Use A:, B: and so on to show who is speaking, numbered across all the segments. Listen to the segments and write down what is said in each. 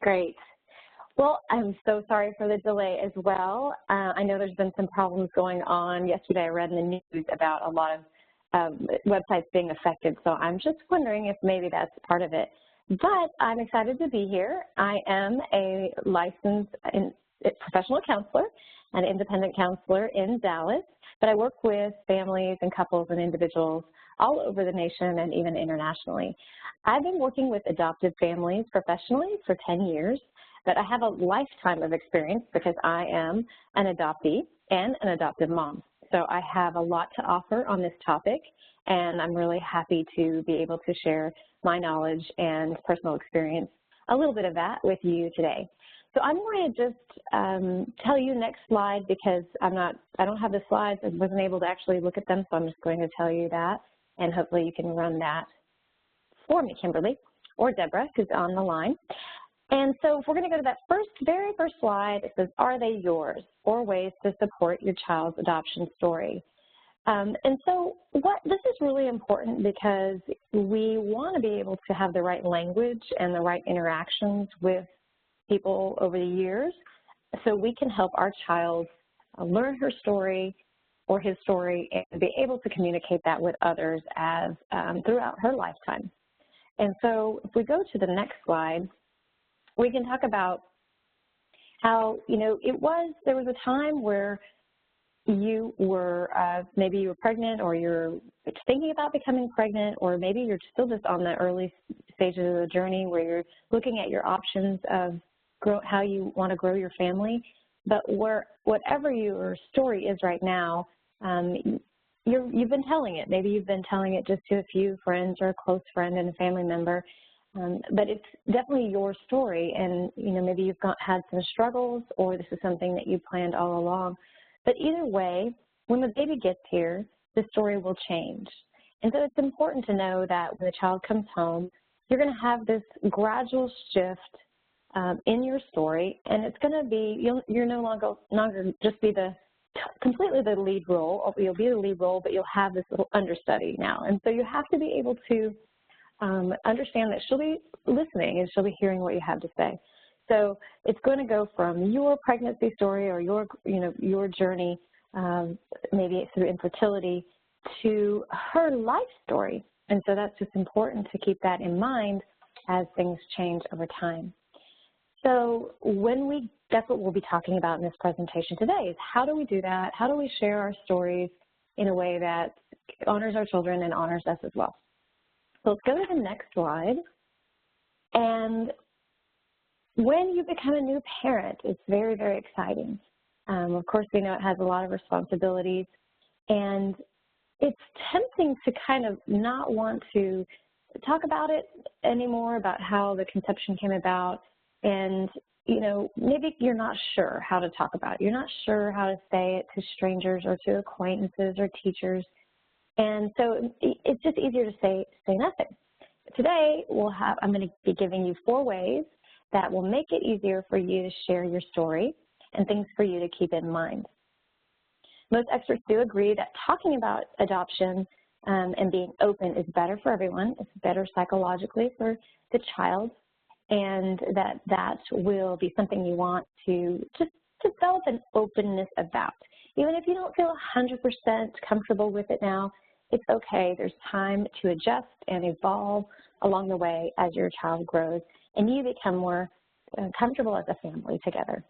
A: Great. Well, I'm so sorry for the delay as well. I know there's been some problems going on. Yesterday I read in the news about a lot of websites being affected, so I'm just wondering if maybe that's part of it. But I'm excited to be here. I am a licensed professional counselor, an independent counselor in Dallas, but I work with families and couples and individuals all over the nation and even internationally. I've been working with adopted families professionally for 10 years, but I have a lifetime of experience because I am an adoptee and an adoptive mom. So I have a lot to offer on this topic, and I'm really happy to be able to share my knowledge and personal experience, a little bit of that with you today. So I'm going to just tell you next slide because I don't have the slides. I wasn't able to actually look at them, so I'm just going to tell you that, and hopefully you can run that for me, Kimberly, or Deborah, who's on the line. And so if we're going to go to that very first slide, it says, are they yours? 4 ways to support your child's adoption story. And so this is really important because we want to be able to have the right language and the right interactions with people over the years so we can help our child learn her story or his story and be able to communicate that with others as throughout her lifetime. And so if we go to the next slide, we can talk about how, there was a time where you were, maybe you were pregnant or you're thinking about becoming pregnant, or maybe you're still just on the early stages of the journey where you're looking at your options of how you want to grow your family. But whatever your story is right now, you've been telling it. Maybe you've been telling it just to a few friends or a close friend and a family member. But it's definitely your story, and maybe you've had some struggles, or this is something that you planned all along. But either way, when the baby gets here, the story will change. And so it's important to know that when the child comes home, you're going to have this gradual shift in your story, and it's going to be you're no longer just be completely the lead role. You'll be the lead role, but you'll have this little understudy now, and so you have to be able to understand that she'll be listening and she'll be hearing what you have to say. So it's going to go from your pregnancy story or your journey, maybe through infertility, to her life story. And so that's just important to keep that in mind as things change over time. So that's what we'll be talking about in this presentation today, is how do we do that? How do we share our stories in a way that honors our children and honors us as well? So let's go to the next slide. And when you become a new parent, it's very, very exciting. Of course, we know it has a lot of responsibilities, and it's tempting to kind of not want to talk about it anymore, about how the conception came about. And, maybe you're not sure how to talk about it. You're not sure how to say it to strangers or to acquaintances or teachers. And so it's just easier to say nothing. Today, I'm going to be giving you 4 ways that will make it easier for you to share your story and things for you to keep in mind. Most experts do agree that talking about adoption and being open is better for everyone. It's better psychologically for the child, and that will be something you want to just develop an openness about. Even if you don't feel 100% comfortable with it now, it's okay. There's time to adjust and evolve along the way as your child grows and you become more comfortable as a family together.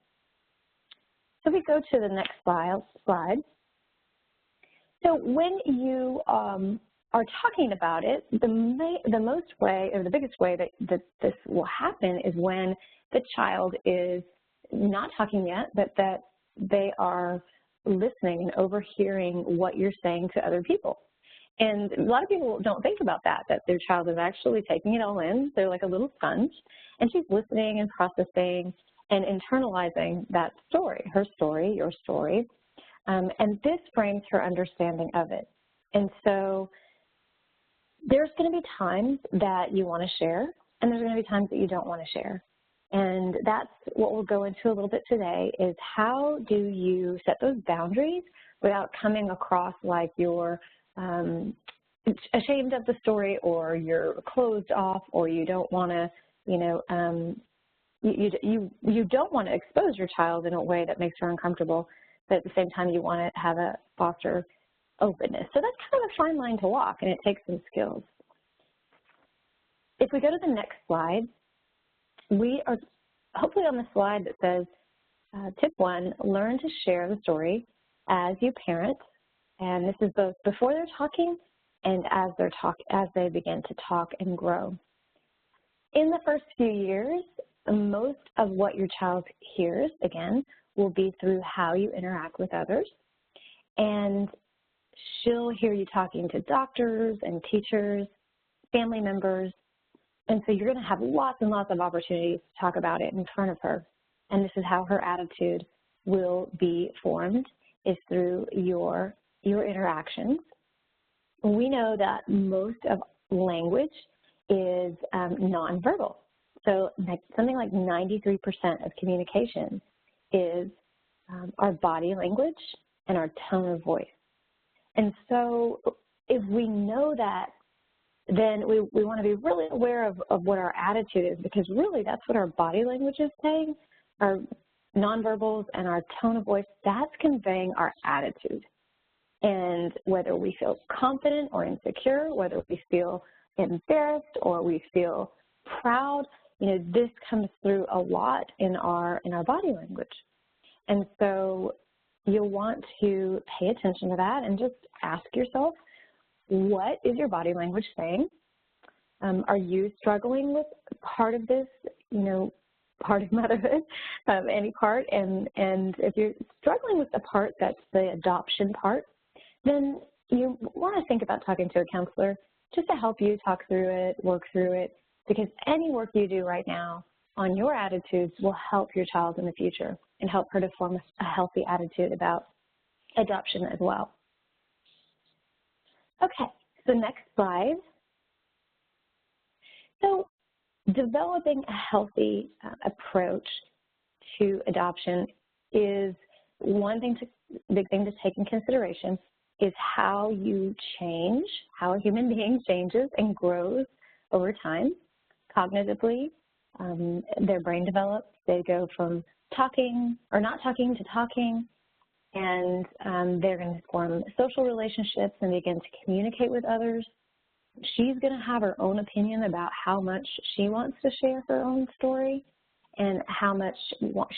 A: So we go to the next slide. So when you are talking about it, the biggest way that this will happen is when the child is not talking yet, but that they are listening and overhearing what you're saying to other people. And a lot of people don't think about that their child is actually taking it all in. They're like a little sponge, and she's listening and processing and internalizing that story, her story, your story, and this frames her understanding of it. And so there's going to be times that you want to share, and there's going to be times that you don't want to share. And that's what we'll go into a little bit today, is how do you set those boundaries without coming across like you're ashamed of the story, or you're closed off, or you don't want to, you don't want to expose your child in a way that makes her uncomfortable, but at the same time you want to have a foster openness. So that's kind of a fine line to walk, and it takes some skills. If we go to the next slide, we are hopefully on the slide that says, tip 1, learn to share the story as you parent. And this is both before they're talking and as they begin to talk and grow. In the first few years, most of what your child hears, again, will be through how you interact with others. And she'll hear you talking to doctors and teachers, family members, and so you're going to have lots and lots of opportunities to talk about it in front of her. And this is how her attitude will be formed, is through your interactions. We know that most of language is nonverbal. So something like 93% of communication is our body language and our tone of voice. And so if we know that, then we want to be really aware of what our attitude is, because really that's what our body language is saying. Our nonverbals and our tone of voice, that's conveying our attitude. And whether we feel confident or insecure, whether we feel embarrassed or we feel proud, this comes through a lot in our body language. And so you'll want to pay attention to that and just ask yourself, what is your body language saying? Are you struggling with part of this, part of motherhood, any part? And if you're struggling with the part that's the adoption part, then you want to think about talking to a counselor just to help you talk through it, work through it, because any work you do right now on your attitudes will help your child in the future and help her to form a healthy attitude about adoption as well. Okay, so next slide. So developing a healthy approach to adoption is one thing, big thing to take in consideration is how you change, how a human being changes and grows over time. Cognitively, their brain develops. They go from talking or not talking to talking, and they're going to form social relationships and begin to communicate with others. She's going to have her own opinion about how much she wants to share her own story and how much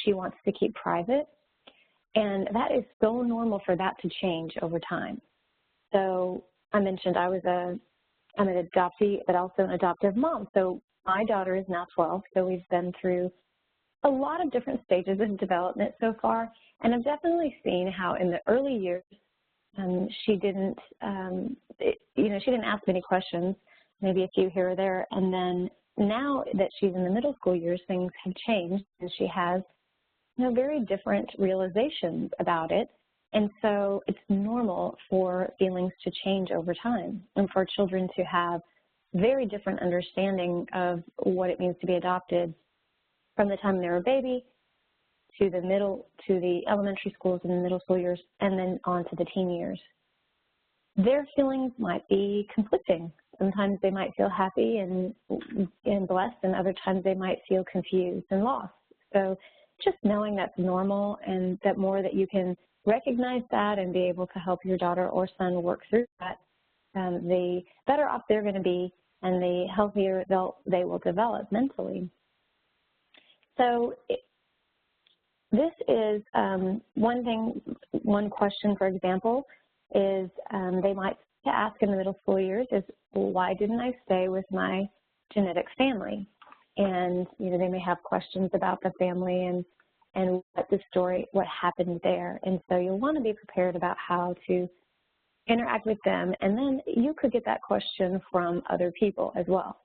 A: she wants to keep private. And that is so normal for that to change over time. So I mentioned I'm an adoptee, but also an adoptive mom. So my daughter is now 12, so we've been through a lot of different stages of development so far, and I've definitely seen how in the early years she didn't ask many questions, maybe a few here or there, and then now that she's in the middle school years, things have changed, and she has very different realizations about it, and so it's normal for feelings to change over time and for children to have very different understanding of what it means to be adopted from the time they're a baby to the elementary schools and the middle school years, and then on to the teen years. Their feelings might be conflicting. Sometimes they might feel happy and blessed, and other times they might feel confused and lost. So just knowing that's normal, and that more that you can recognize that and be able to help your daughter or son work through that, the better off they're going to be and the healthier they will develop mentally. So this is one question, for example, is they might ask in the middle school years is, well, why didn't I stay with my genetic family? And they may have questions about the family and what happened there. And so you'll want to be prepared about how to interact with them. And then you could get that question from other people as well.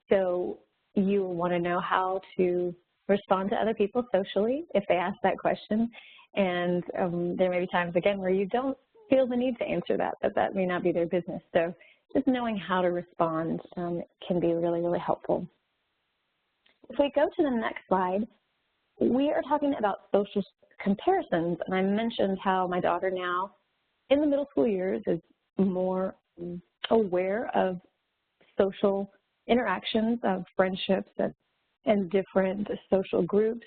A: So you want to know how to respond to other people socially if they ask that question. And there may be times, again, where you don't feel the need to answer that, but that may not be their business. So just knowing how to respond can be really, really helpful. If we go to the next slide, we are talking about social comparisons. And I mentioned how my daughter now, in the middle school years, is more aware of social interactions, of friendships, and different social groups.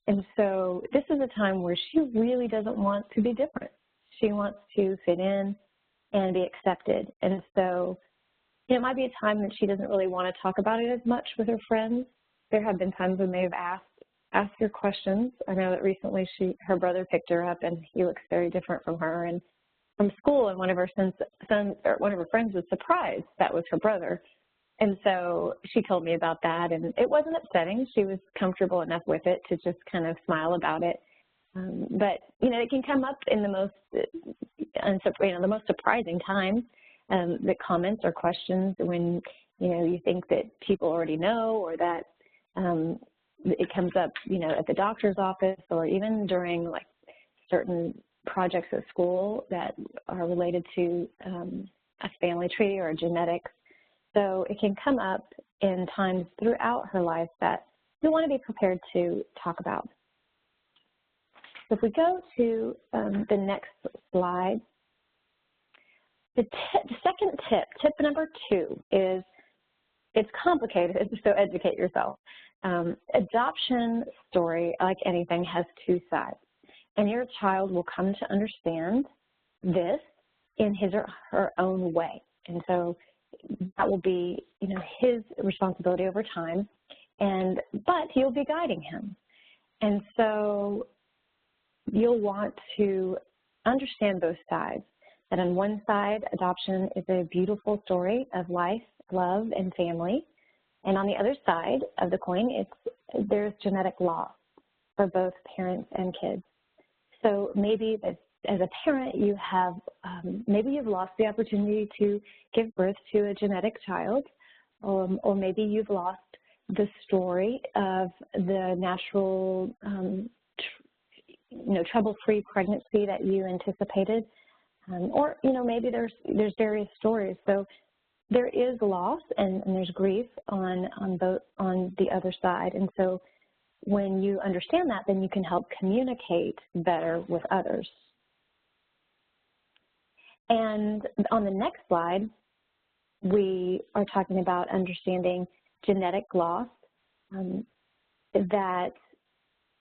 A: And so this is a time where she really doesn't want to be different. She wants to fit in and be accepted. And so it might be a time that she doesn't really want to talk about it as much with her friends. There have been times when they've asked her questions. I know that recently her brother picked her up, and he looks very different from her. And from school, and one of her friends was surprised that was her brother. And so she told me about that, and it wasn't upsetting. She was comfortable enough with it to just kind of smile about it. But, it can come up in the most, the most surprising times, the comments or questions when, you think that people already know, or that it comes up, at the doctor's office, or even during, like, certain projects at school that are related to a family tree or genetics. So it can come up in times throughout her life that you want to be prepared to talk about. So if we go to the next slide, the second tip number 2 is, it's complicated, so educate yourself. Adoption story, like anything, has 2 sides. And your child will come to understand this in his or her own way. And so that will be, his responsibility over time, but you'll be guiding him. And so you'll want to understand both sides, that on one side, adoption is a beautiful story of life, love, and family. And on the other side of the coin, there's genetic loss for both parents and kids. So maybe as a parent, you have, maybe you've lost the opportunity to give birth to a genetic child, or maybe you've lost the story of the natural, trouble-free pregnancy that you anticipated, or, maybe there's various stories. So there is loss and there's grief on the other side. And so when you understand that, then you can help communicate better with others. And on the next slide, we are talking about understanding genetic loss, that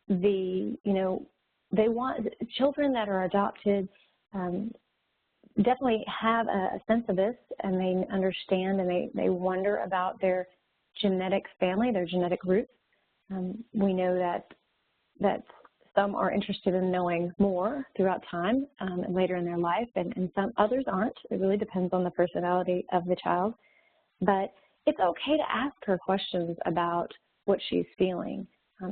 A: they want children that are adopted definitely have a sense of this, and they understand, and they wonder about their genetic family, their genetic roots. We know that some are interested in knowing more throughout time and later in their life, and some others aren't. It really depends on the personality of the child. But it's okay to ask her questions about what she's feeling,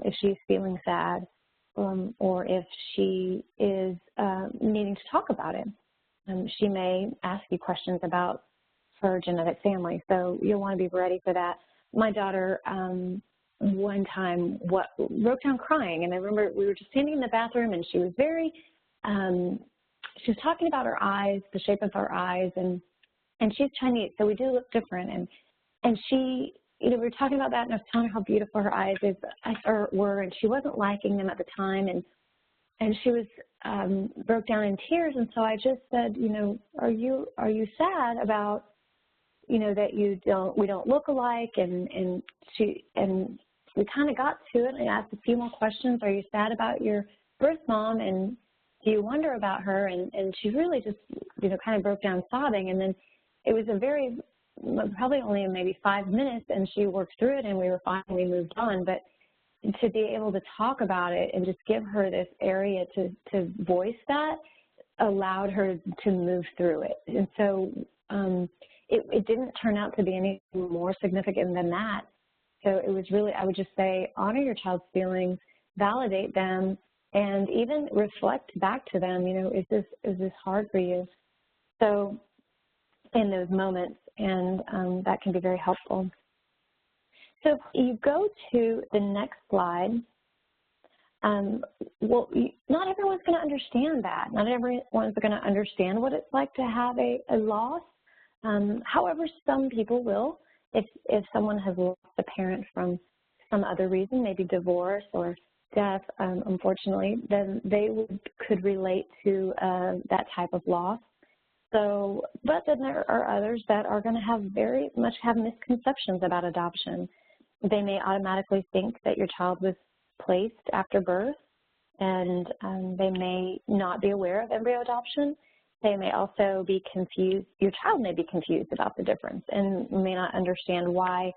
A: if she's feeling sad, or if she is needing to talk about it. She may ask you questions about her genetic family, so you'll want to be ready for that. My daughter one time broke down crying, and I remember we were just standing in the bathroom, and she was she was talking about her eyes, the shape of her eyes, and she's Chinese, so we do look different, and she, we were talking about that, and I was telling her how beautiful her eyes were, and she wasn't liking them at the time, and she was broke down in tears, and so I just said, are you sad about, that we don't look alike, and we kind of got to it, and I asked a few more questions. Are you sad about your birth mom, and do you wonder about her? And she really just, kind of broke down sobbing, and then it was probably only maybe 5 minutes, and she worked through it, and we were fine, and we moved on. But to be able to talk about it and just give her this area to voice that allowed her to move through it. And so it didn't turn out to be anything more significant than that. So it was really, I would just say, honor your child's feelings, validate them, and even reflect back to them, is this hard for you? So in those moments, and that can be very helpful. So if you go to the next slide, not everyone's going to understand that. Not everyone's going to understand what it's like to have a loss. However, some people will. If someone has lost a parent from some other reason, maybe divorce or death, unfortunately, then they could relate to that type of loss. So, but then there are others that are going to very much have misconceptions about adoption. they may automatically think that your child was placed after birth, and they may not be aware of embryo adoption. They may also be confused. Your child may be confused about the difference and may not understand why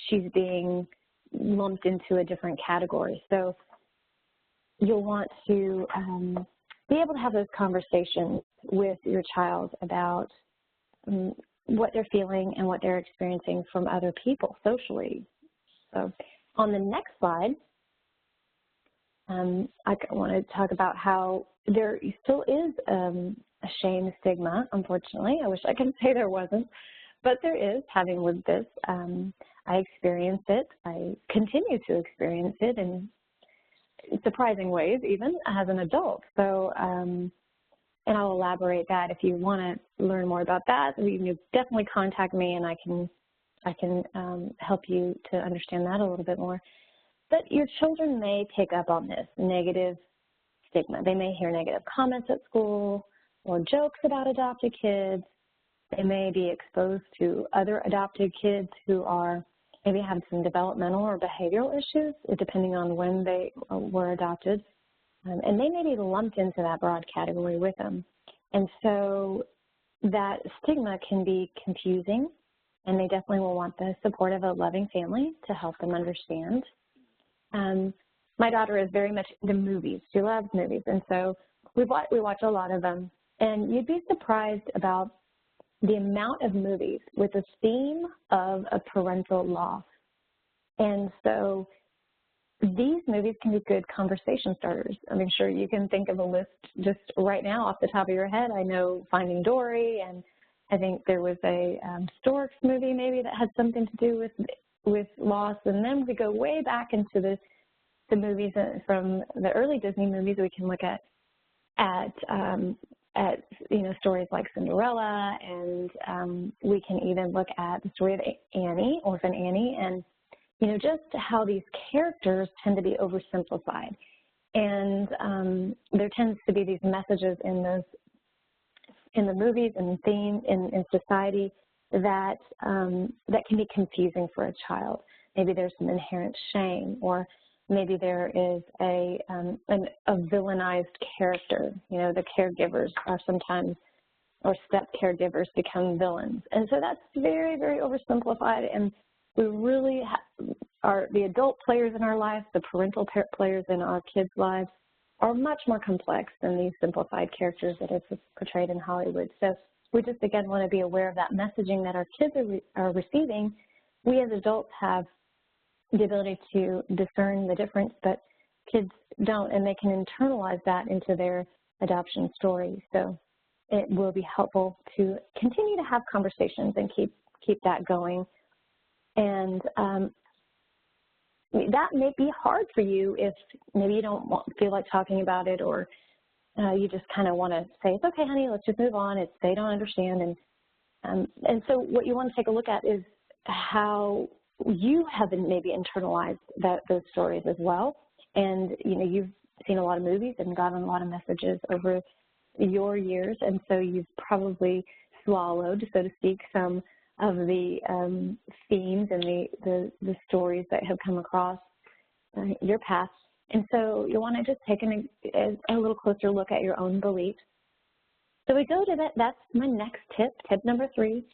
A: she's being lumped into a different category. So you'll want to be able to have those conversations with your child about what they're feeling and what they're experiencing from other people socially. So on the next slide, I want to talk about how there still is a shame stigma, unfortunately. I wish I could say there wasn't, but there is. Having lived this, I experienced it. I continue to experience it in surprising ways, even as an adult. So, and I'll elaborate that if you want to learn more about that. You can definitely contact me, and I can help you to understand that a little bit more. But your children may pick up on this negative stigma. They may hear negative comments at school or jokes about adopted kids. They may be exposed to other adopted kids who are maybe have some developmental or behavioral issues, depending on when they were adopted. And they may be lumped into that broad category with them. And so that stigma can be confusing, and they definitely will want the support of a loving family to help them understand. My daughter is very much into movies. She loves movies, and so we watch a lot of them. And you'd be surprised about the amount of movies with a theme of a parental loss. And so these movies can be good conversation starters. I'm sure you can think of a list just right now off the top of your head. I know Finding Dory, and I think there was a Storks movie maybe that had something to do with loss. And then we go way back into the movies from the early Disney movies. We can look at stories like Cinderella, and we can even look at the story of Annie, Orphan Annie, and just how these characters tend to be oversimplified. And there tends to be these messages in the movies and theme in society that can be confusing for a child. Maybe there's some inherent shame, or maybe there is a villainized character. The caregivers are sometimes, or step caregivers become villains. And so that's very, very oversimplified. And we really are, the adult players in our lives, the parental players in our kids' lives, are much more complex than these simplified characters that are portrayed in Hollywood. So we just, again, want to be aware of that messaging that our kids are receiving. We as adults have the ability to discern the difference, but kids don't, and they can internalize that into their adoption story. So it will be helpful to continue to have conversations and keep that going. And that may be hard for you if maybe you don't feel like talking about it, or you just kind of want to say, it's okay, honey, let's just move on. They don't understand. And so what you want to take a look at is how you have maybe internalized those stories as well. And, you've seen a lot of movies and gotten a lot of messages over your years, and so you've probably swallowed, so to speak, some of the themes and the stories that have come across your past. And so you want to just take a little closer look at your own beliefs. So we go to that. That's my next tip. Tip number 3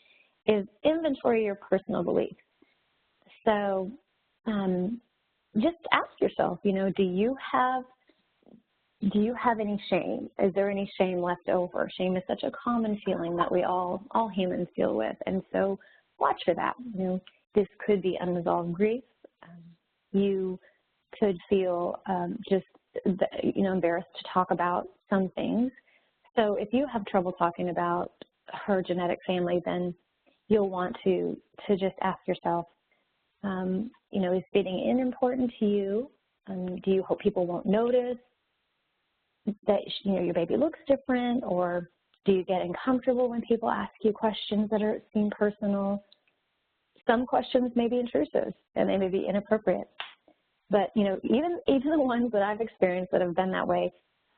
A: is inventory your personal beliefs. So just ask yourself, do you have any shame? Is there any shame left over? Shame is such a common feeling that we all humans deal with. And so watch for that. This could be unresolved grief. You could feel embarrassed to talk about some things. So if you have trouble talking about her genetic family, then you'll want to just ask yourself, is fitting in important to you? Do you hope people won't notice that your baby looks different, or do you get uncomfortable when people ask you questions that seem personal? Some questions may be intrusive and they may be inappropriate, but even the ones that I've experienced that have been that way,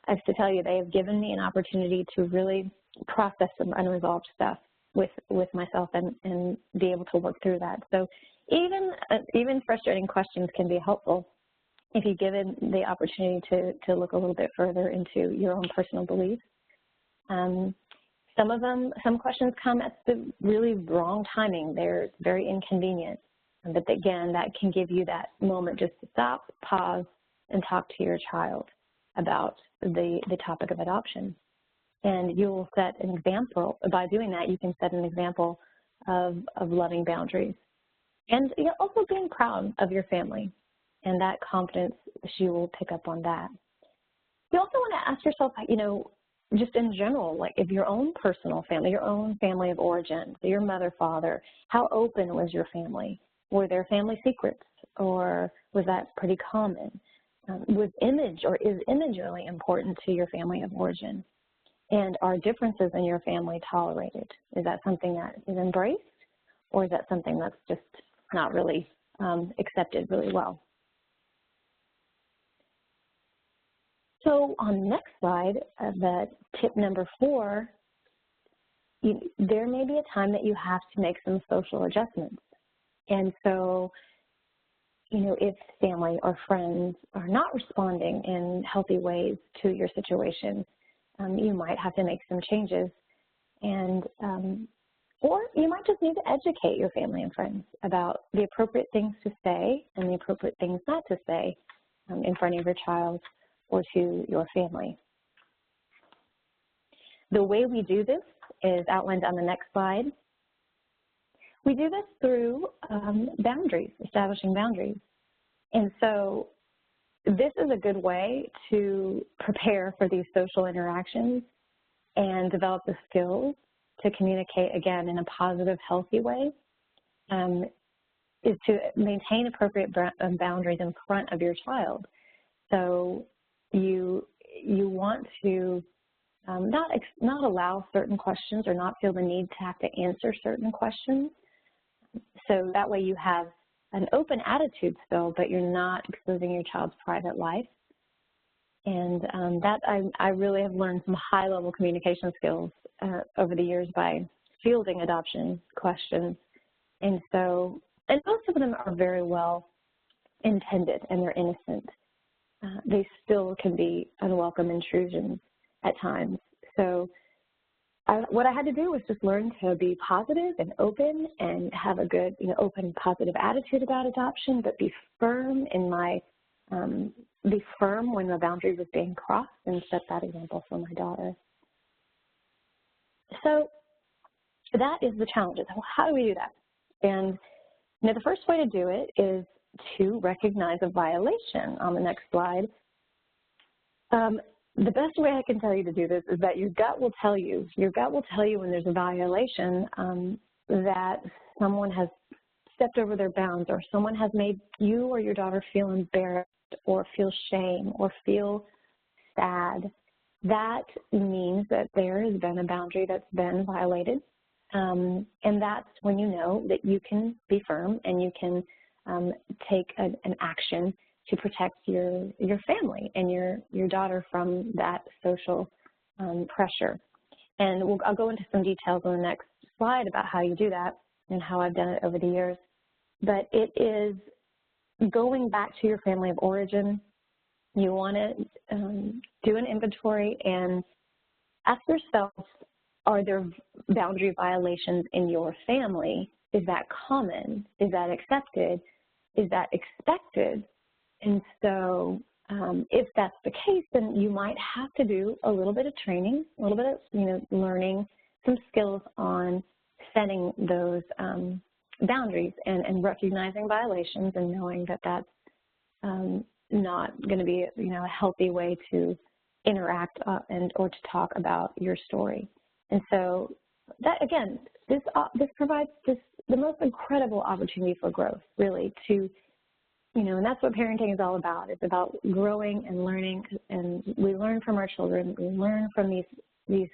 A: I have to tell you, they have given me an opportunity to really process some unresolved stuff with myself and be able to work through that. So Even frustrating questions can be helpful if you give it the opportunity to look a little bit further into your own personal beliefs. Some questions come at the really wrong timing. They're very inconvenient. But again, that can give you that moment just to stop, pause, and talk to your child about the topic of adoption. And you will set an example. By doing that, you can set an example of loving boundaries. And also being proud of your family. And that confidence, she will pick up on that. You also want to ask yourself, just in general, like if your own personal family, your own family of origin, your mother, father, how open was your family? Were there family secrets, or was that pretty common? Was image, or is image really important to your family of origin? And are differences in your family tolerated? Is that something that is embraced, or is that something that's just not really accepted really well? So on the next slide, that tip number 4, there may be a time that you have to make some social adjustments. And so, if family or friends are not responding in healthy ways to your situation, you might have to make some changes. And, or you might just need to educate your family and friends about the appropriate things to say and the appropriate things not to say in front of your child or to your family. The way we do this is outlined on the next slide. We do this through boundaries, establishing boundaries. And so this is a good way to prepare for these social interactions and develop the skills to communicate, again, in a positive, healthy way, is to maintain appropriate boundaries in front of your child. So you want to not allow certain questions or not feel the need to have to answer certain questions. So that way you have an open attitude still, but you're not exposing your child's private life. And that I really have learned some high-level communication skills over the years by fielding adoption questions. And most of them are very well intended and they're innocent. They still can be unwelcome intrusions at times. So what I had to do was just learn to be positive and open and have a good, open, positive attitude about adoption, but be firm in be firm when the boundary was being crossed and set that example for my daughter. So that is the challenge. How do we do that? And the first way to do it is to recognize a violation on the next slide. The best way I can tell you to do this is that your gut will tell you when there's a violation that someone has stepped over their bounds or someone has made you or your daughter feel embarrassed or feel shame or feel sad. That means that there has been a boundary that's been violated. And that's when you know that you can be firm and you can take an action to protect your family and your daughter from that social pressure. And I'll go into some details on the next slide about how you do that and how I've done it over the years. But it is going back to your family of origin. You want to do an inventory and ask yourself, are there boundary violations in your family? Is that common? Is that accepted? Is that expected? And so if that's the case, then you might have to do a little bit of training, a little bit of, learning some skills on setting those boundaries and recognizing violations and knowing that that's not going to be, a healthy way to interact or to talk about your story. And so that, again, this provides the most incredible opportunity for growth, really, to and that's what parenting is all about. It's about growing and learning, and we learn from our children. We learn from these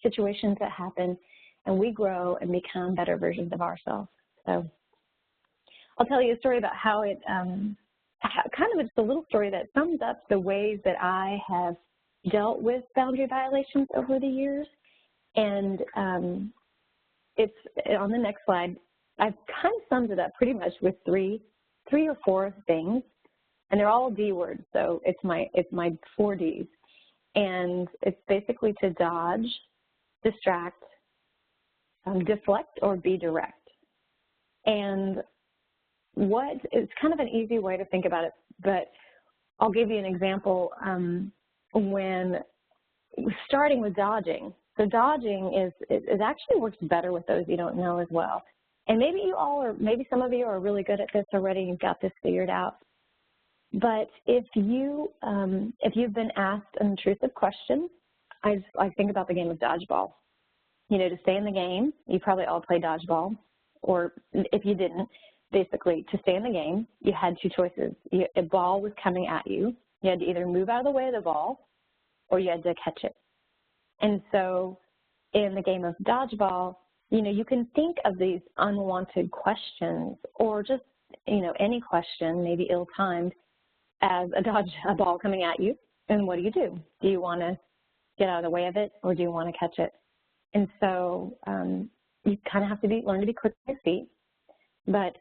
A: situations that happen, and we grow and become better versions of ourselves. So I'll tell you a story about how it, kind of just a little story that sums up the ways that I have dealt with boundary violations over the years. And it's on the next slide. I've kind of summed it up pretty much with three or four things, and they're all D words, so it's my 4 Ds. And it's basically to dodge, distract, deflect, or be direct. And it's kind of an easy way to think about it, but I'll give you an example when starting with dodging. So dodging it actually works better with those you don't know as well. And maybe maybe some of you are really good at this already, you've got this figured out. But if you've been asked an intrusive question, I think about the game of dodgeball. You know, to stay in the game, you probably all play dodgeball, or if you didn't, basically to stay in the game, you had two choices. A ball was coming at you. You had to either move out of the way of the ball, or you had to catch it. And so in the game of dodgeball, you know, you can think of these unwanted questions, or just, you know, any question, maybe ill-timed, as a ball coming at you. And what do? Do you want to get out of the way of it, or do you want to catch it? And so you kind of have to learn to be quick on your feet. But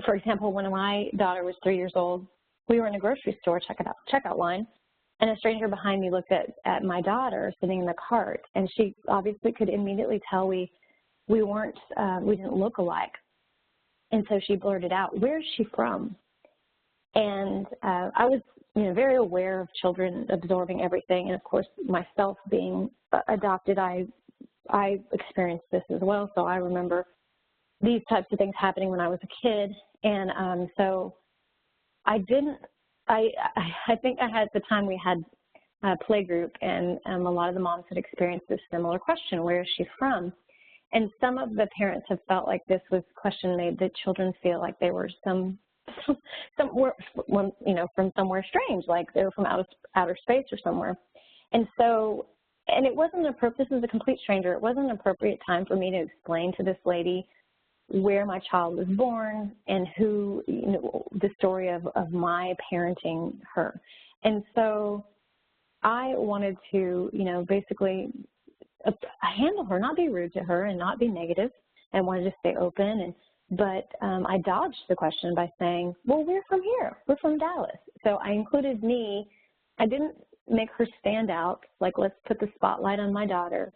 A: for example, when my daughter was 3 years old, we were in a grocery store checkout line, and a stranger behind me looked at my daughter sitting in the cart, and she obviously could immediately tell we didn't look alike. And so she blurted out, "Where's she from?" And I was, you know, very aware of children absorbing everything, and of course, myself being adopted, I experienced this as well. So I remember these types of things happening when I was a kid, and so I think at the time we had a play group, and a lot of the moms had experienced this similar question, "Where is she from?" And some of the parents have felt like this was a question made that children feel like they were somewhere, you know, from somewhere strange, like they were from outer space or somewhere. And so, and it wasn't appropriate. This is a complete stranger. It wasn't an appropriate time for me to explain to this lady where my child was born and who, you know, the story of my parenting her. And so I wanted to, you know, basically handle her, not be rude to her and not be negative, and wanted to stay open. But I dodged the question by saying, "Well, we're from here. We're from Dallas." So I included me. I didn't make her stand out, like, let's put the spotlight on my daughter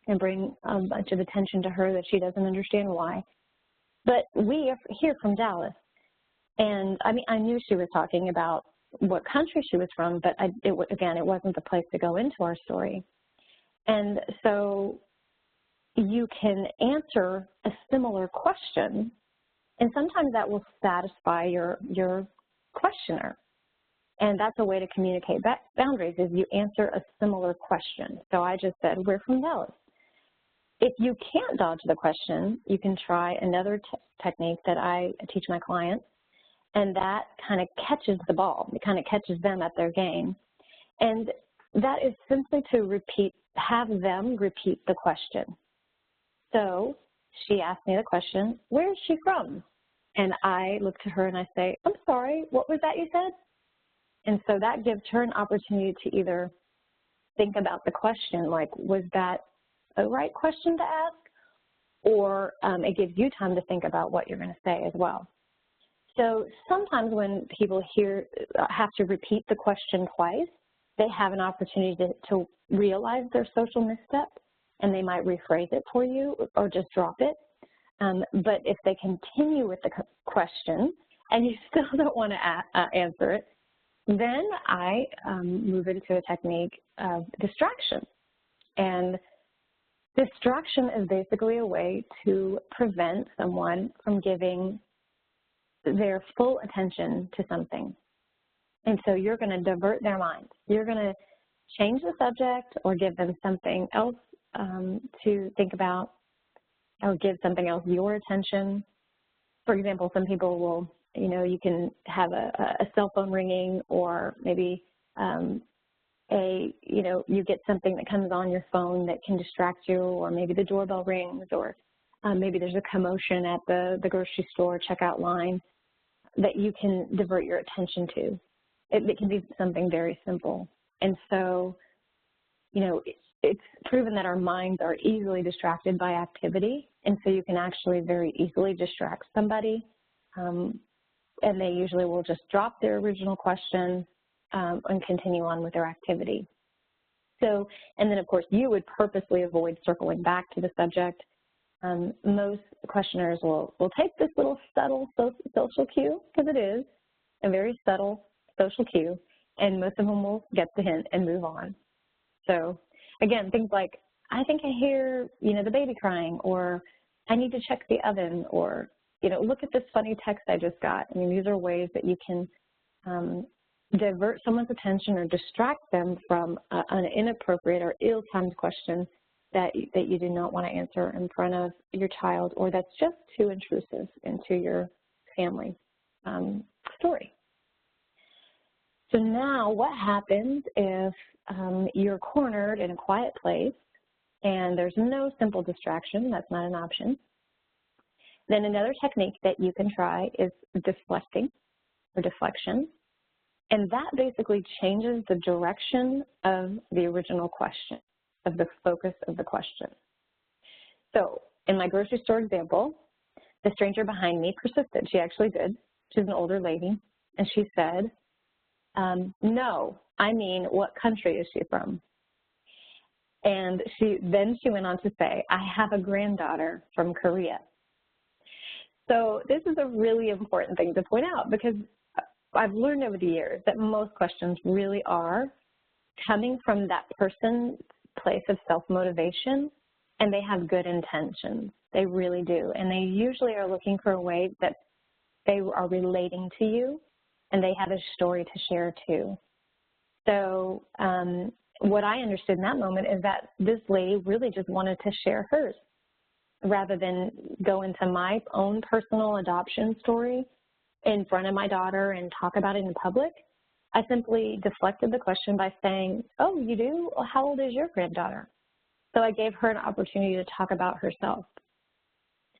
A: and bring a bunch of attention to her that she doesn't understand why. But we are here from Dallas. And I mean, I knew she was talking about what country she was from, but again, it wasn't the place to go into our story. And so you can answer a similar question, and sometimes that will satisfy your questioner. And that's a way to communicate boundaries, is you answer a similar question. So I just said, "We're from Dallas." If you can't dodge the question, you can try another technique that I teach my clients, and that kind of catches the ball. It kind of catches them at their game. And that is simply to have them repeat the question. So she asked me the question, "Where is she from?" And I look to her and I say, "I'm sorry, what was that you said?" And so that gives her an opportunity to either think about the question, like, was that a right question to ask? Or it gives you time to think about what you're going to say as well. So sometimes when people have to repeat the question twice, they have an opportunity to realize their social misstep, and they might rephrase it for you or just drop it. But if they continue with the question and you still don't want to answer it, then I move into a technique of distraction. And distraction is basically a way to prevent someone from giving their full attention to something. And so you're going to divert their mind. You're going to change the subject or give them something else to think about, or give something else your attention. For example, some people will, you can have a cell phone ringing, or maybe you get something that comes on your phone that can distract you, or maybe the doorbell rings, or maybe there's a commotion at the grocery store checkout line that you can divert your attention to. It can be something very simple. And so, it's proven that our minds are easily distracted by activity, and so you can actually very easily distract somebody, and they usually will just drop their original question and continue on with their activity. So, and then of course you would purposely avoid circling back to the subject. Most questioners will take this little subtle social cue, because it is a very subtle social cue, and most of them will get the hint and move on. So again, things like, I think I hear, the baby crying, or I need to check the oven, or, look at this funny text I just got. I mean, these are ways that you can divert someone's attention or distract them from an inappropriate or ill-timed question that you do not want to answer in front of your child, or that's just too intrusive into your family story. So now what happens if you're cornered in a quiet place and there's no simple distraction? That's not an option. Then another technique that you can try is deflecting or deflection. And that basically changes the direction of the original question, of the focus of the question. So in my grocery store example, the stranger behind me persisted. She actually did. She's an older lady. And she said, no, I mean, what country is she from? And then she went on to say, I have a granddaughter from Korea. So this is a really important thing to point out, because I've learned over the years that most questions really are coming from that person's place of self-motivation, and they have good intentions. They really do. And they usually are looking for a way that they are relating to you, and they have a story to share too. So what I understood in that moment is that this lady really just wanted to share hers rather than go into my own personal adoption story in front of my daughter and talk about it in public. I simply deflected the question by saying, oh, you do? Well, how old is your granddaughter? So I gave her an opportunity to talk about herself.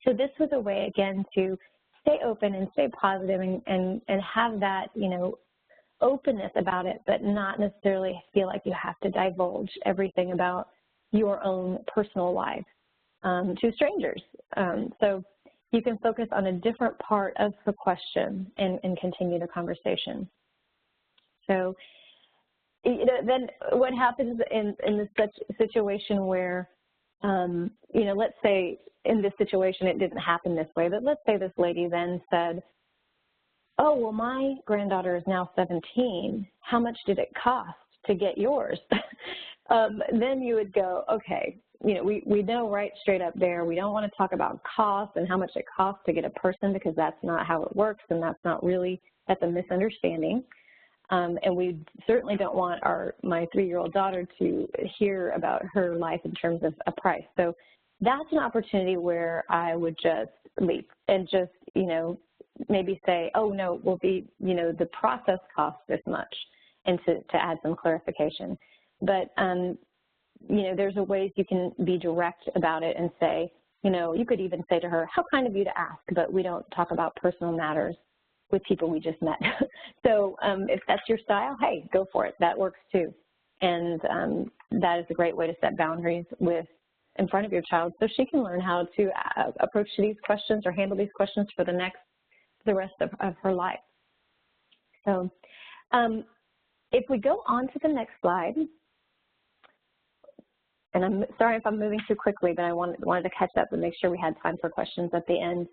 A: So this was a way, again, to stay open and stay positive and have that, openness about it, but not necessarily feel like you have to divulge everything about your own personal life to strangers. So you can focus on a different part of the question and continue the conversation. So, then what happens in this situation where, let's say in this situation it didn't happen this way, but let's say this lady then said, oh, well, my granddaughter is now 17. How much did it cost to get yours? Then you would go, okay, we know right straight up there, we don't want to talk about cost and how much it costs to get a person, because that's not how it works, and that's a misunderstanding. And we certainly don't want my 3-year-old daughter to hear about her life in terms of a price. So that's an opportunity where I would just leap and just, maybe say, oh, no, the process costs this much, and to add some clarification. But, there's a ways you can be direct about it and say, you could even say to her, how kind of you to ask, but we don't talk about personal matters with people we just met. So if that's your style, hey, go for it. That works too. And that is a great way to set boundaries in front of your child, so she can learn how to approach these questions or handle these questions for the rest of her life. So if we go on to the next slide, and I'm sorry if I'm moving too quickly, but I wanted to catch up and make sure we had time for questions at the end.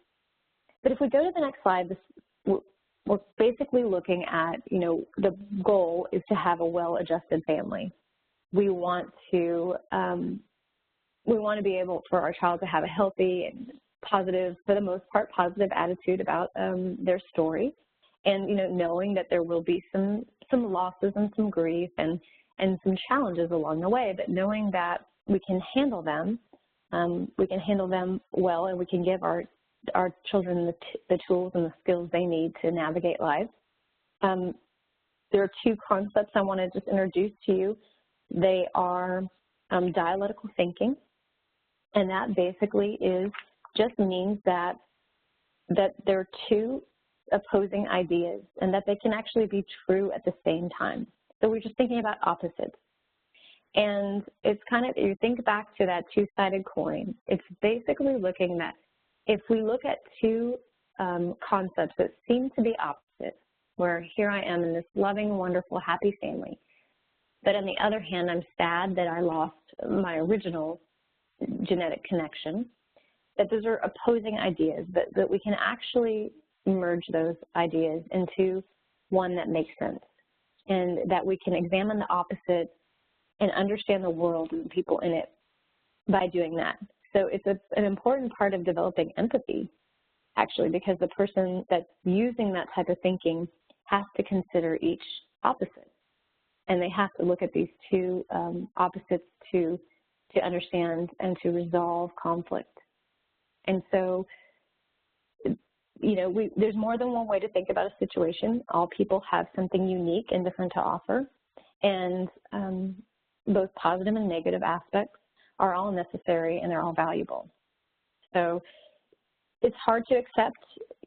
A: But if we go to the next slide, we're basically looking at, the goal is to have a well-adjusted family. We want to be able for our child to have a healthy and positive, for the most part, positive attitude about their story, and knowing that there will be some losses and some grief and some challenges along the way, but knowing that we can handle them well, and we can give our children the tools and the skills they need to navigate life. There are 2 concepts I want to just introduce to you. They are dialogical thinking, and that basically just means that there are 2 opposing ideas and that they can actually be true at the same time. So we're just thinking about opposites. And it's kind of, you think back to that two-sided coin, it's basically looking at, if we look at two concepts that seem to be opposite, where here I am in this loving, wonderful, happy family, but on the other hand, I'm sad that I lost my original genetic connection, that those are opposing ideas, but that we can actually merge those ideas into one that makes sense, and that we can examine the opposite and understand the world and the people in it by doing that. So it's an important part of developing empathy, actually, because the person that's using that type of thinking has to consider each opposite. And they have to look at these two opposites to understand and to resolve conflict. And so, you know, there's more than one way to think about a situation. All people have something unique and different to offer. And both positive and negative aspects are all necessary and they're all valuable. So it's hard to accept,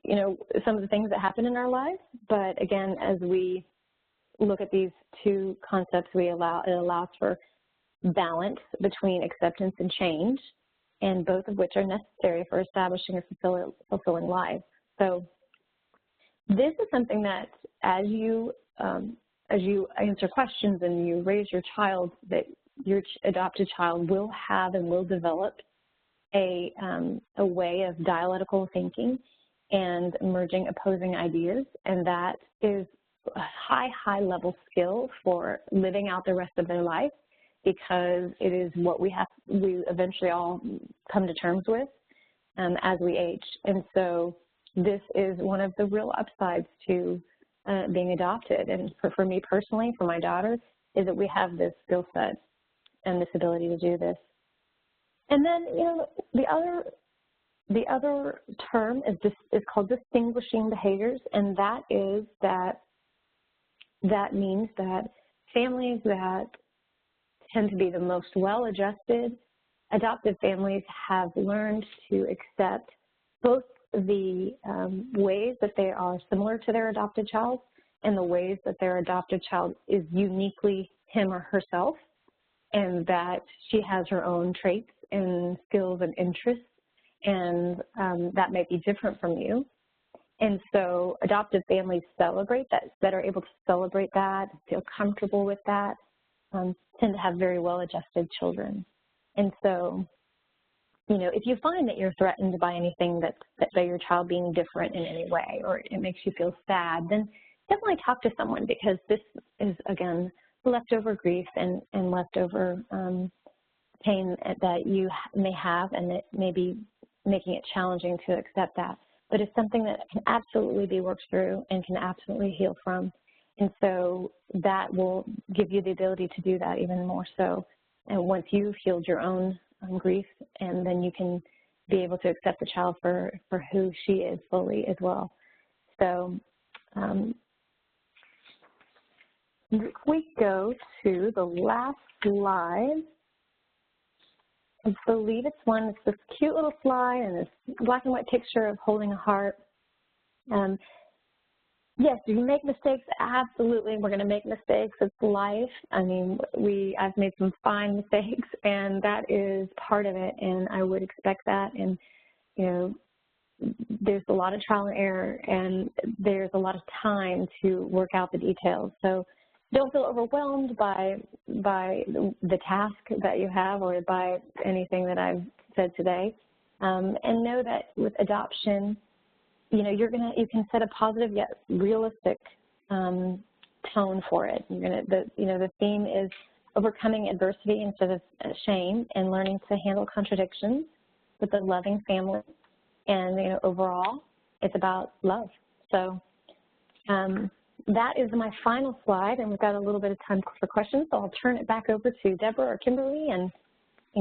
A: you know, some of the things that happen in our lives, but again, as we look at these two concepts, it allows for balance between acceptance and change, and both of which are necessary for establishing a fulfilling life. So this is something that as you answer questions and you raise your child, that your adopted child will have and will develop a way of dialogical thinking and merging opposing ideas, and that is a high level skill for living out the rest of their life, because it is what we eventually all come to terms with as we age. And so this is one of the real upsides to being adopted. And for me personally, for my daughter, is that we have this skill set and this ability to do this. And then, you know, the other term is called distinguishing behaviors, and that means that families that tend to be the most well-adjusted adoptive families have learned to accept both the ways that they are similar to their adopted child and the ways that their adopted child is uniquely him or herself, and that she has her own traits and skills and interests, and that may be different from you. And so adoptive families celebrate that are able to celebrate that, feel comfortable with that, tend to have very well-adjusted children. And so, you know, if you find that you're threatened by anything by your child being different in any way, or it makes you feel sad, then definitely talk to someone, because this is, again, leftover grief and leftover pain that you may have, and that may be making it challenging to accept that. But it's something that can absolutely be worked through and can absolutely heal from. And so that will give you the ability to do that even more so. And once you've healed your own grief, and then you can be able to accept the child for who she is fully as well. So if we go to the last slide, I believe it's this cute little slide and this black and white picture of holding a heart. Yes, do you make mistakes? Absolutely, we're going to make mistakes. It's life. I mean, I've made some fine mistakes, and that is part of it, and I would expect that. And, you know, there's a lot of trial and error, and there's a lot of time to work out the details. So don't feel overwhelmed by the task that you have or by anything that I've said today. And know that with adoption, you know, you can set a positive yet realistic tone for it. The theme is overcoming adversity instead of shame, and learning to handle contradictions with a loving family. And, you know, overall, it's about love. So that is my final slide, and we've got a little bit of time for questions, so I'll turn it back over to Deborah or Kimberly and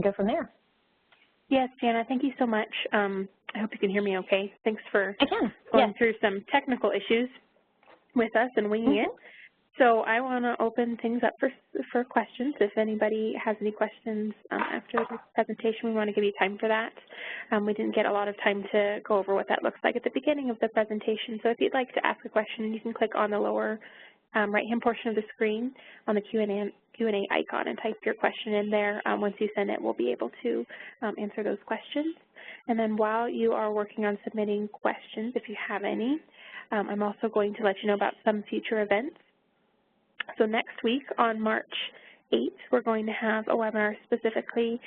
A: go from there.
B: Yes, Jana, thank you so much. I hope you can hear me okay. Thanks for going through some technical issues with us and winging it. So I want to open things up for questions. If anybody has any questions after the presentation, we want to give you time for that. We didn't get a lot of time to go over what that looks like at the beginning of the presentation. So if you'd like to ask a question, you can click on the lower right-hand portion of the screen on the Q&A icon and type your question in there. Once you send it, we'll be able to answer those questions. And then while you are working on submitting questions, if you have any, I'm also going to let you know about some future events. So next week on March 8th, we're going to have a webinar specifically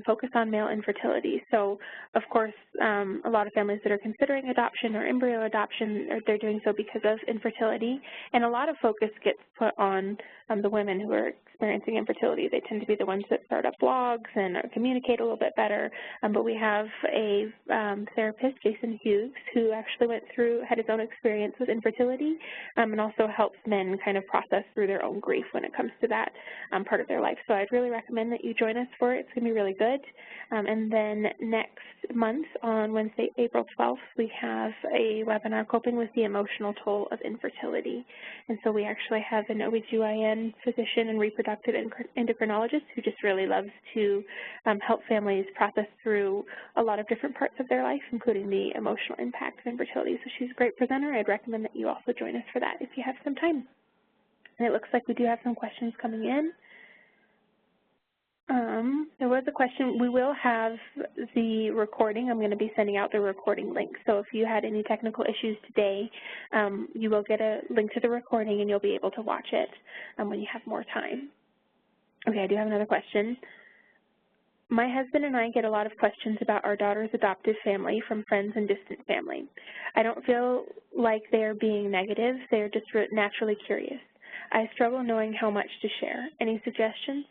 B: focused on male infertility. So, of course, a lot of families that are considering adoption or embryo adoption, they're doing so because of infertility. And a lot of focus gets put on the women who are experiencing infertility. They tend to be the ones that start up blogs and communicate a little bit better. But we have a therapist, Jason Hughes, who actually had his own experience with infertility and also helps men kind of process through their own grief when it comes to that part of their life. So I'd really recommend that you join us for it. It's going to be really good. And then next month on Wednesday, April 12th, we have a webinar, Coping with the Emotional Toll of Infertility. And so we actually have an OBGYN physician and reproductive endocrinologist who just really loves to help families process through a lot of different parts of their life, including the emotional impact of infertility. So she's a great presenter. I'd recommend that you also join us for that if you have some time. And it looks like we do have some questions coming in. There was a question. We will have the recording. I'm going to be sending out the recording link. So if you had any technical issues today, you will get a link to the recording and you'll be able to watch it when you have more time. Okay, I do have another question. My husband and I get a lot of questions about our daughter's adoptive family from friends and distant family. I don't feel like they're being negative. They're just naturally curious. I struggle knowing how much to share. Any suggestions?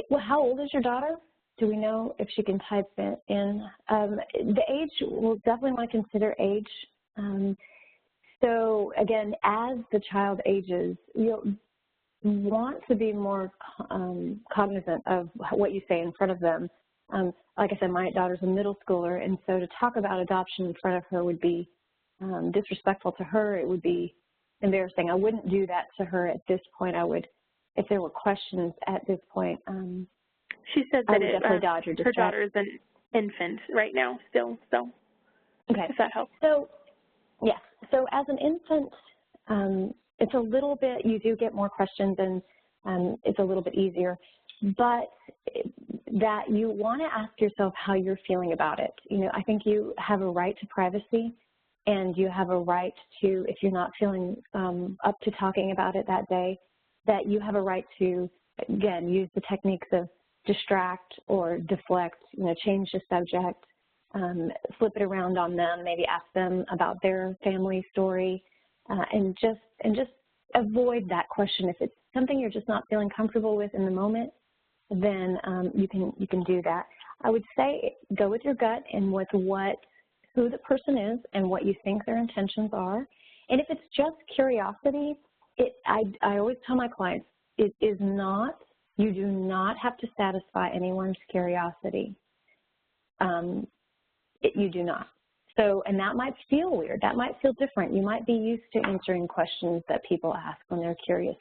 A: Well, how old is your daughter? Do we know if she can type it in? The age, we'll definitely want to consider age. So again, as the child ages, you'll want to be more cognizant of what you say in front of them. Like I said, my daughter's a middle schooler, and so to talk about adoption in front of her would be disrespectful to her. It would be embarrassing. I wouldn't do that to her at this point. I would, if there were questions at this point.
B: She said that
A: definitely dodge or distract.
B: Her daughter is an infant right now still, so
A: okay.
B: If that helps.
A: So, yes. So as an infant, it's a little bit, you do get more questions and it's a little bit easier, but that you want to ask yourself how you're feeling about it. You know, I think you have a right to privacy, and you have a right to, if you're not feeling up to talking about it that day, that you have a right to, again, use the techniques of distract or deflect, you know, change the subject, flip it around on them, maybe ask them about their family story, and just avoid that question. If it's something you're just not feeling comfortable with in the moment, then you can do that. I would say go with your gut and with who the person is and what you think their intentions are. And if it's just curiosity, I always tell my clients, it is not, you do not have to satisfy anyone's curiosity. You do not. So, and that might feel weird. That might feel different. You might be used to answering questions that people ask when they're curious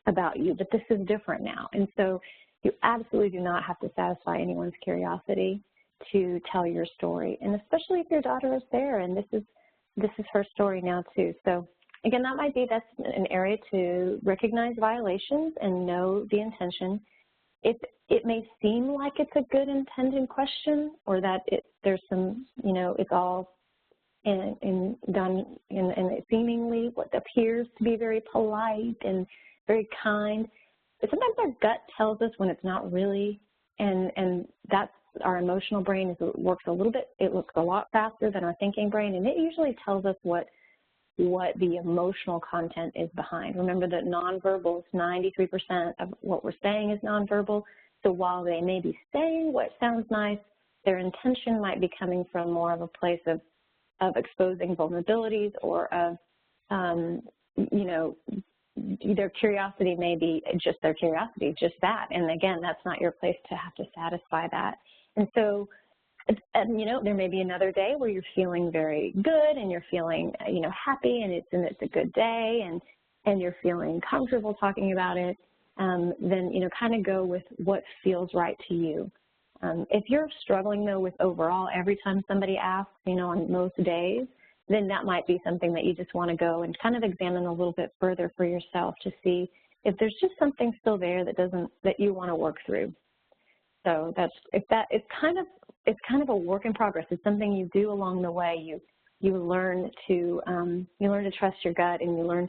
A: about you, but this is different now. And so you absolutely do not have to satisfy anyone's curiosity to tell your story. And especially if your daughter is there and this is her story now too. So again, that's an area to recognize violations and know the intention. If it may seem like it's a good intended question, or that there's some, you know, it's all done in seemingly what appears to be very polite and very kind, but sometimes our gut tells us when it's not really, and that's our emotional brain works a little bit, it looks a lot faster than our thinking brain, and it usually tells us what the emotional content is behind. Remember that nonverbal is 93% of what we're saying is nonverbal. So while they may be saying what sounds nice, their intention might be coming from more of a place of exposing vulnerabilities or of, you know, their curiosity may be just their curiosity, just that. And again, that's not your place to have to satisfy that. And so, you know, there may be another day where you're feeling very good and you're feeling, you know, happy and it's a good day and you're feeling comfortable talking about it. Then, you know, kind of go with what feels right to you. If you're struggling, though, with overall every time somebody asks, you know, on most days, then that might be something that you just want to go and kind of examine a little bit further for yourself to see if there's just something still there that you want to work through. So it's kind of a work in progress. It's something you do along the way. You learn to trust your gut, and you learn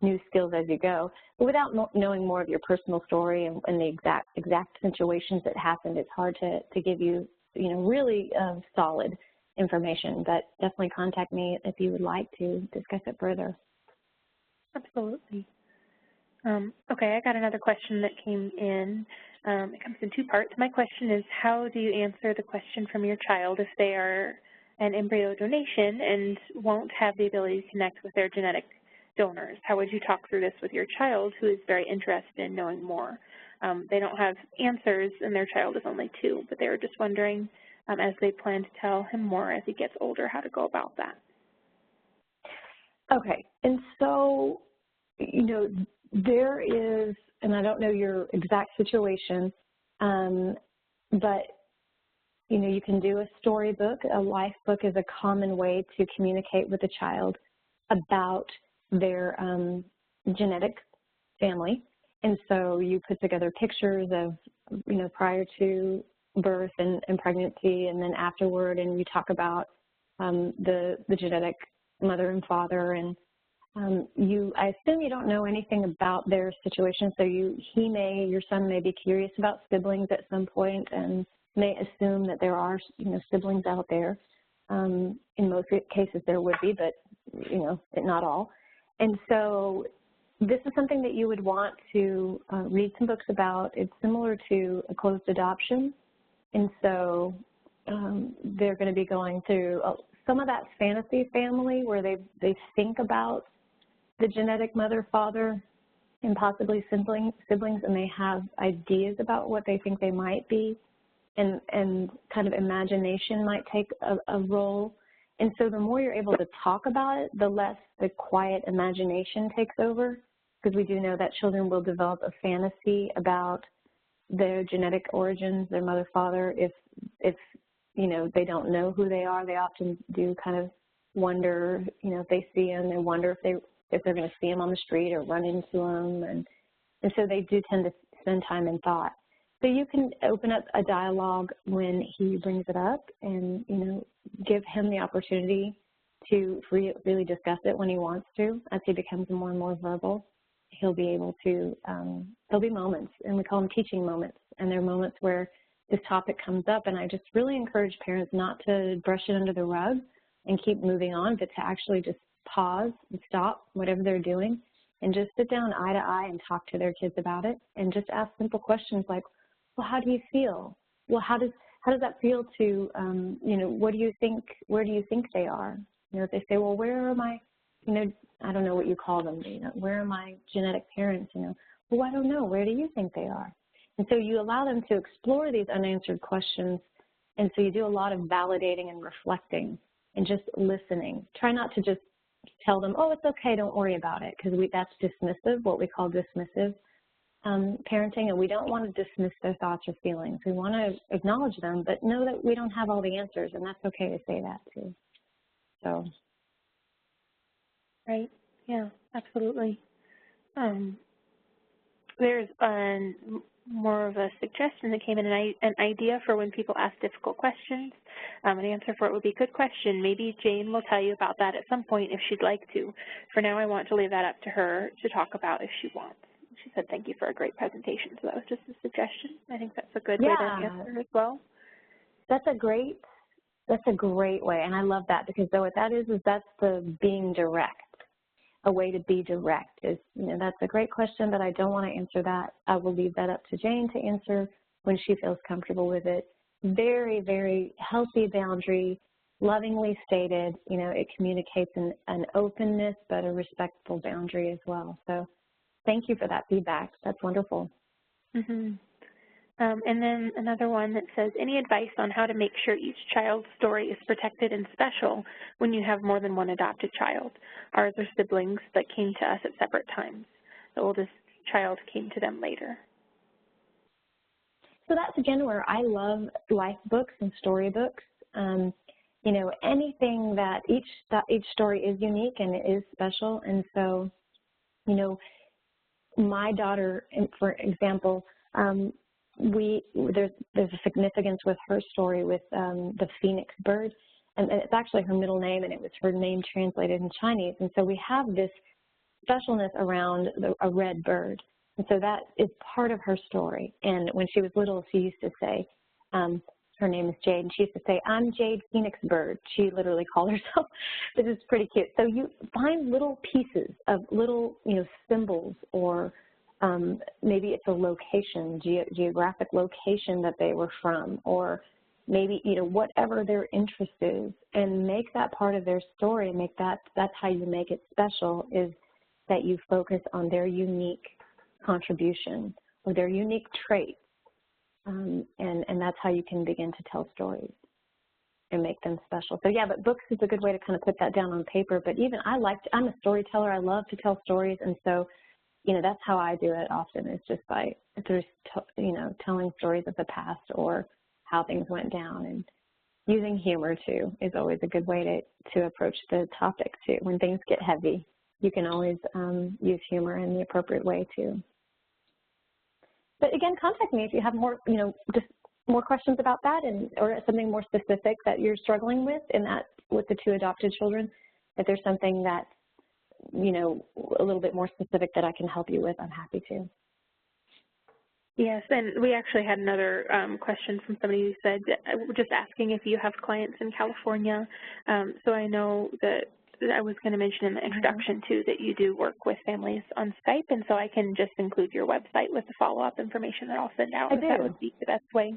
A: new skills as you go. But without knowing more of your personal story and the exact situations that happened, it's hard to give you really solid information. But definitely contact me if you would like to discuss it further.
B: Absolutely. Okay, I got another question that came in. It comes in two parts. My question is, how do you answer the question from your child if they are an embryo donation and won't have the ability to connect with their genetic donors? How would you talk through this with your child who is very interested in knowing more? They don't have answers, and their child is only 2, but they were just wondering, as they plan to tell him more as he gets older, how to go about that.
A: Okay, and so, there is, and I don't know your exact situation, but, you can do a storybook. A life book is a common way to communicate with a child about their genetic family. And so you put together pictures of, prior to birth and pregnancy, and then afterward, and you talk about the genetic mother and father, and I assume you don't know anything about their situation, so your son may be curious about siblings at some point and may assume that there are, siblings out there. In most cases there would be, but, not all. And so this is something that you would want to read some books about. It's similar to a closed adoption. And so they're going to be going through some of that fantasy family where they think about the genetic mother, father, and possibly siblings, and they have ideas about what they think they might be, and kind of imagination might take a role. And so the more you're able to talk about it, the less the quiet imagination takes over, because we do know that children will develop a fantasy about their genetic origins, their mother, father. If they don't know who they are, they often do kind of wonder, if they see them, they wonder if they're going to see them on the street or run into them, and so they do tend to spend time in thought. So you can open up a dialogue when he brings it up, and give him the opportunity to really discuss it when he wants to. As he becomes more and more verbal, he'll be able to. There'll be moments, and we call them teaching moments, and they're moments where this topic comes up, and I just really encourage parents not to brush it under the rug and keep moving on, but to actually just pause and stop whatever they're doing and just sit down eye to eye and talk to their kids about it, and just ask simple questions like, well, how do you feel? Well, how does that feel to, where do you think they are? If they say, well, where are my, I don't know what you call them, where are my genetic parents? Well, I don't know, where do you think they are? And so you allow them to explore these unanswered questions, and so you do a lot of validating and reflecting and just listening. Try not to just tell them, oh, it's okay, don't worry about it, because that's dismissive, what we call dismissive parenting, and we don't want to dismiss their thoughts or feelings. We want to acknowledge them, but know that we don't have all the answers, and that's okay to say that too. So.
B: Right, yeah, absolutely. There's more of a suggestion that came in, an idea for when people ask difficult questions. An answer for it would be, good question. Maybe Jane will tell you about that at some point if she'd like to. For now, I want to leave that up to her to talk about if she wants. She said, thank you for a great presentation. So that was just a suggestion. I think that's a good way to answer as well.
A: That's a great way, and I love that, because what that is that's the being direct. A way to be direct is, that's a great question, but I don't want to answer that. I will leave that up to Jane to answer when she feels comfortable with it. Very, very healthy boundary, lovingly stated. It communicates an openness, but a respectful boundary as well. So thank you for that feedback. That's wonderful.
B: Mm-hmm. And then another one that says, any advice on how to make sure each child's story is protected and special when you have more than one adopted child? Ours are siblings that came to us at separate times. The oldest child came to them later.
A: So that's, again, where I love life books and storybooks. you know, anything that each story is unique and it is special. And so, you know, my daughter, for example, there's a significance with her story with the phoenix bird, and it's actually her middle name, and it was her name translated in Chinese. And so we have this specialness around a red bird, and so that is part of her story. And when she was little, she used to say, her name is Jade, and she used to say, "I'm Jade Phoenix Bird." She literally called herself, which is pretty cute. So you find little pieces of little, you know, symbols, or maybe it's a location, geographic location that they were from, or maybe, you know, whatever their interest is, and make that part of their story. That's how you make it special, is that you focus on their unique contribution or their unique traits. And that's how you can begin to tell stories and make them special. So yeah, but books is a good way to kind of put that down on paper. But even I'm a storyteller. I love to tell stories, and so, you know, that's how I do it often, is just through you know, telling stories of the past or how things went down. And using humor too is always a good way to approach the topic too. When things get heavy, you can always use humor in the appropriate way too. But again, contact me if you have more, you know, just more questions about that, or something more specific that you're struggling with with the 2 adopted children. If there's something that, you know, a little bit more specific that I can help you with, I'm happy to.
B: Yes, and we actually had another question from somebody who said, just asking if you have clients in California. So I know that I was going to mention in the introduction, too, that you do work with families on Skype, and so I can just include your website with the follow-up information that I'll send out, if that would be the best way.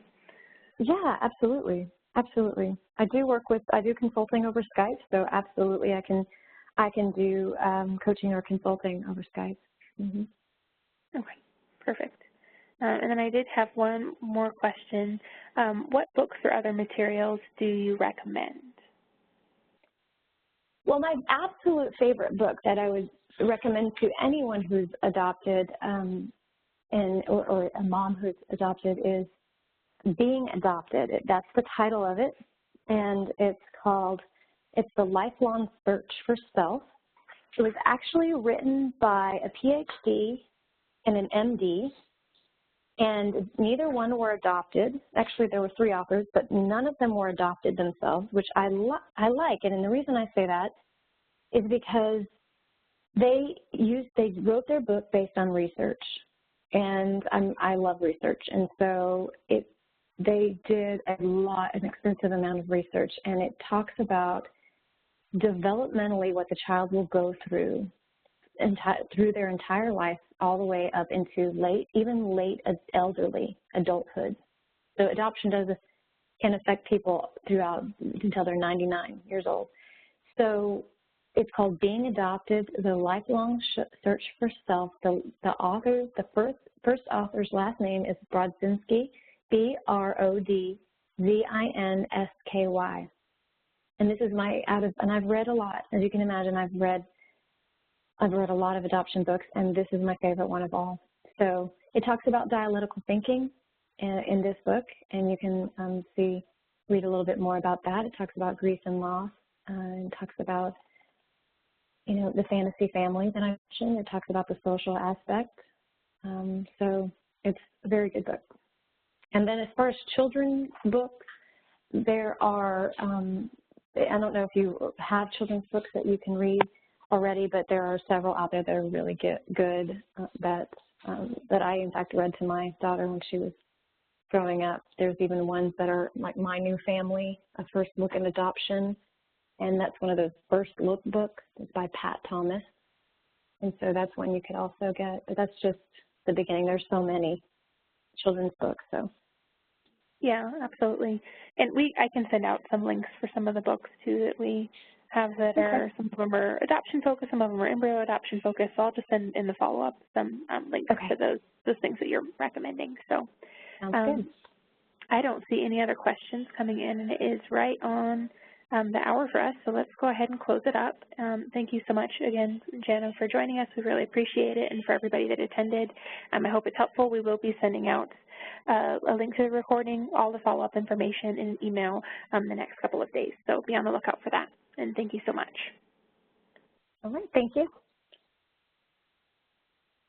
A: Yeah, absolutely. Absolutely. I do consulting over Skype, so absolutely I can do coaching or consulting over Skype. Mm-hmm.
B: Okay, perfect. And then I did have one more question. What books or other materials do you recommend?
A: Well, my absolute favorite book that I would recommend to anyone who's adopted or a mom who's adopted is Being Adopted. That's the title of it, and it's The Lifelong Search for Self. It was actually written by a PhD and an MD, and neither one were adopted. Actually, there were 3 authors, but none of them were adopted themselves, which I like. And the reason I say that is because they wrote their book based on research, and I love research. And so they did an extensive amount of research, and it talks about developmentally what the child will go through their entire life, all the way up into late elderly adulthood. So adoption can affect people throughout until they're 99 years old. So it's called Being Adopted, The Lifelong Search for Self. The first author's last name is Brodzinski, Brodzinski. And this is and I've read a lot. As you can imagine, I've read a lot of adoption books, and this is my favorite one of all. So it talks about dialogical thinking in this book, and you can read a little bit more about that. It talks about grief and loss, and talks about, you know, the fantasy family that I mentioned. It talks about the social aspect. So it's a very good book. And then as far as children's books, there are, I don't know if you have children's books that you can read already, but there are several out there that are really good that I, in fact, read to my daughter when she was growing up. There's even ones that are like My New Family, A First Look at Adoption, and that's one of those first look books. It's by Pat Thomas. And so that's one you could also get, but that's just the beginning. There's so many children's books. So.
B: Yeah, absolutely. And I can send out some links for some of the books too that we have that are, some of them are adoption focused, some of them are embryo adoption focused. So I'll just send in the follow-up some links to those things that you're recommending. So
A: sounds good.
B: I don't see any other questions coming in, and it is right on the hour for us, so let's go ahead and close it up. Thank you so much again, Jana, for joining us. We really appreciate it, and for everybody that attended. I hope it's helpful. We will be sending out a link to the recording, all the follow-up information in an email the next couple of days. So be on the lookout for that. And thank you so much.
A: All right, thank you.